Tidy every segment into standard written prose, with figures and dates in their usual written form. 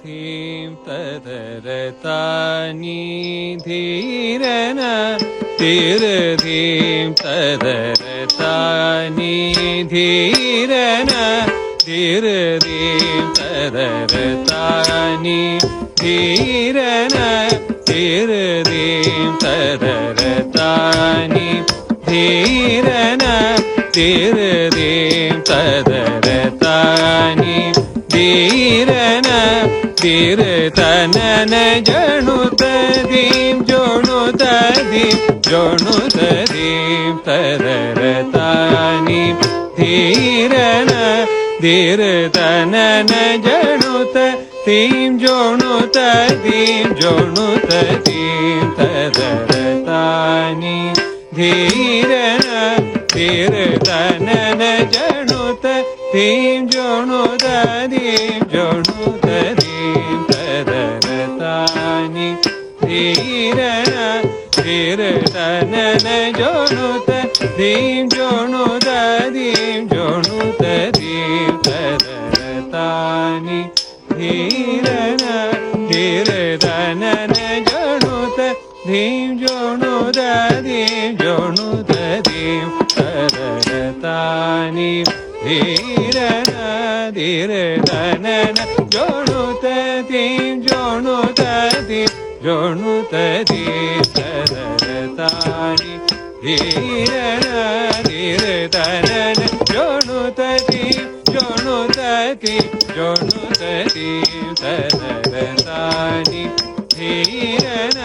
धीं तदरतानि धीरन धीरधीं तदरतानि धीरन धीरधीं तदरतानि धीरन धीरधीं तदरतानि धीरन धीरधीं तदरतानि धीरन धीरतनन जणुतदीं जोणुतदीं जोणुतदीं तदरतानि धीरन धीरतनन जणुतदीं जोणुतदीं जोणुतदीं तदरतानि धीरन धीरतनन जणुतदीं जोणुतदीं जोणुतदीं तदरतानि धीरन धीरतनन जोणुतदीं जोणुतदीं जोणुतदीं तदरतानि धीरन धीरतनन जोणुतदीं जोणुतदीं जोणुतदीं तदरतानि धीरन धीरतनन जोणुतदीं जोणुतदीं जोणुतदीं तदरतानि धीरन धीरतनन जोणुतदीं जोणुतदीं जोणुतदीं तदरतानि धीरन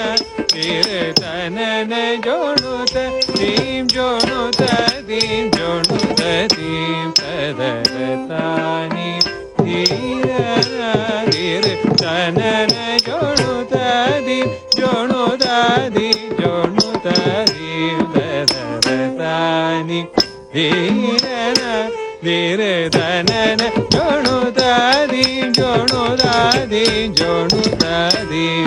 धीरतनन जोणुतदीं जोणुतदीं जोणुतदीं तदरतानि धीरन धीरतनन जोणुतदीं जोणुतदीं जोणुतदीं तदरतानि धीरन धीरतनन जोणुतदीं जोणुतदीं जोणुतदीं